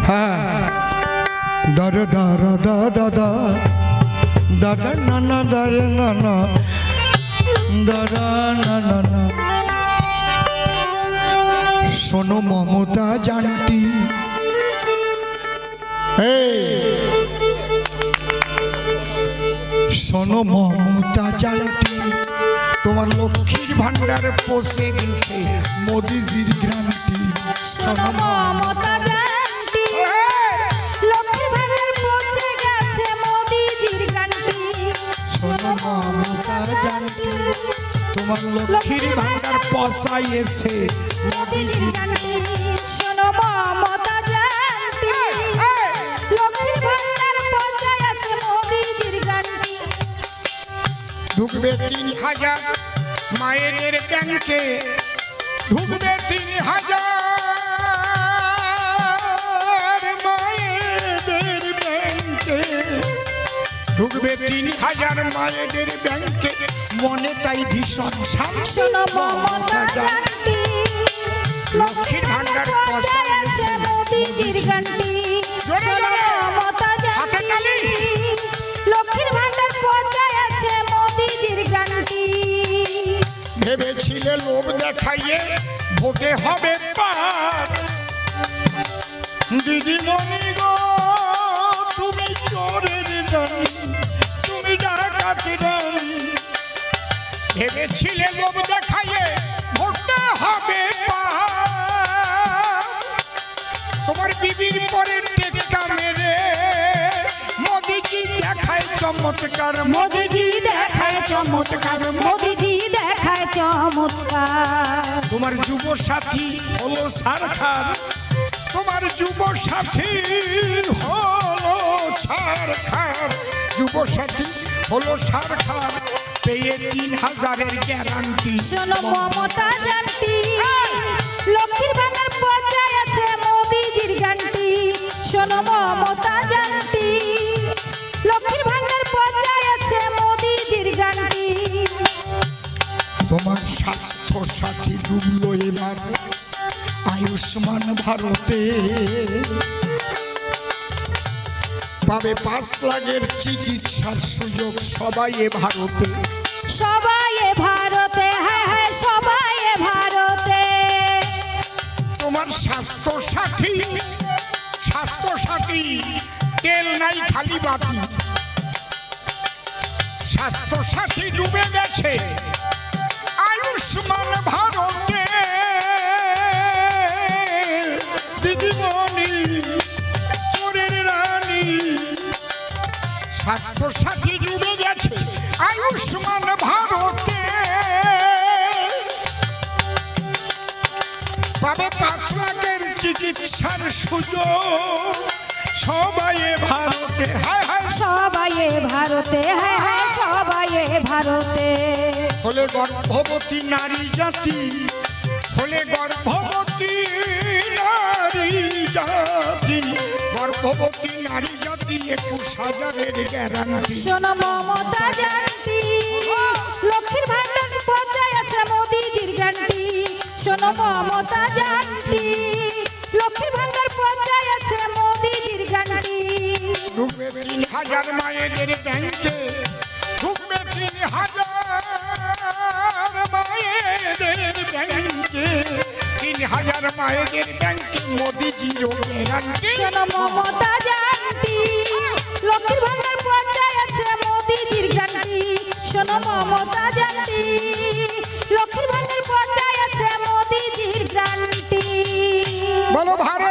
হ্যাঁ দাদা দাদা দাদা দাদা নানা দাদা নানা দাদা নানা না। শোনো মমতা জানটি, শোনো মমতা জানটি, তোমার লক্ষ্মীর ভান্ডার পৌঁছে গেছে মোদিজির গ্রান্টি। শোনো মমতা জানটি, লক্ষ্মীর ভান্ডার পৌঁছে গেছে মোদিজির গ্রান্টি। শোনো মমতা জানটি, তোমার লক্ষ্মীর ভান্ডার পৌঁছাইছে মোদিজির গ্রান্টি। শোনো মমতা জানটি, লক্ষ্মীর ভান্ডার পৌঁছে গেছে মোদিজির গ্রান্টি। ঢুকবে ৩,০০০ মায়েদের ব্যাংকে, ঢুকবে ৩,০০০ মায়েদের ব্যাংকে, ঢুকবে ৩,০০০ মায়েদের ব্যাংকে, মনে তাই ভীষণ শান্তি। শোনো মমতা জানটি, লক্ষ্মীর ভান্ডার পৌঁছাইছে মোদিজির গ্রান্টি। শোনো মমতা জানটি, লক্ষ্মীর ভান্ডার পৌঁছে মোদিজির গ্রান্টি। ভেবেছিলে লোভ দেখাইয়ে ভোটে হবে পার, দিদিমণি গো তুমি চোরের জানি, তুমি ডাকাতের রানী। ভেবেছিলে লোভ দেখাইয়ে ভোটে হবে পার, তোমার বিবির পরে টেক্কা মেরে মোদিজি দেখায় চমৎকার, মোদিজি দেখায় চমৎকার, মোদিজি দেখায় চমৎকার। তোমার যুব সাথী হলো সারখার, তোমার যুব সাথী হলো সারখার, যুব সাথী হলো সারখার, পেয়ে ৩,০০০-এর গ্যারান্টি। শোনো মমতা জানটি, লক্ষ্মীর ভান্ডার পৌঁছে মোদিজির গ্রান্টি। শোনো মমতা জানটি, লক্ষ্মীর ভান্ডার পৌঁছে মোদিজির গ্রান্টি। তোমার স্বাস্থ্য সাথী ডুবলো এবার আয়ুষ্মান ভারতে, পাবে ৫ লাখের চিকিৎসার সুযোগ সবাই এ ভারতে, সবাই এ ভারতে, হ্যাঁ হ্যাঁ সবাই এ ভারতে। তোমার স্বাস্থ্য সাথী, স্বাস্থ্য সাথী তেল নাই খালি বাতি, স্বাস্থ্য সাথী ডুবে গেছে আয়ুষ্মান ভারতে, দিদিমণি চোরের রানী। স্বাস্থ্য সাথী ডুবে গেছে আয়ুষ্মান ভারতে, পাবে ৫ লাখের চিকিৎসার সুযোগ সবাই এ ভারতে, হায় হায় সবাই এ ভারতে, হ্যাঁ হ্যাঁ সবাই এ ভারতে। হলে গর্ভবতী নারী জাতি, হলে গর্ভবতী নারী জাতি, গর্ভবতী নারী জাতি ২১,০০০-এর গ্যারান্টি। শোনো মমতা জানটি, লক্ষ্মীর ভান্ডার পৌঁছে মোদিজির গ্রান্টি। শোনো মমতা জানটি, লক্ষ্মীর ভান্ডার পৌঁছে মোদিজির গ্রান্টি। ঢুকবে ৩,০০০ মায়েদের ব্যাংকে, ঢুকবে ৩,০০০ মায়েদের ব্যাংকে, ৩,০০০ মায়েদের ব্যাংকে মোদিজিরও গ্যারান্টি। শোনো মমতা জানটি, লক্ষ্মীর ভান্ডার পৌঁছে মোদিজির গ্রান্টি। শোনো মমতা জানটি, লক্ষ্মীর ভান্ডার পৌঁছে মোদিজির গ্রান্টি। বলো ভারত।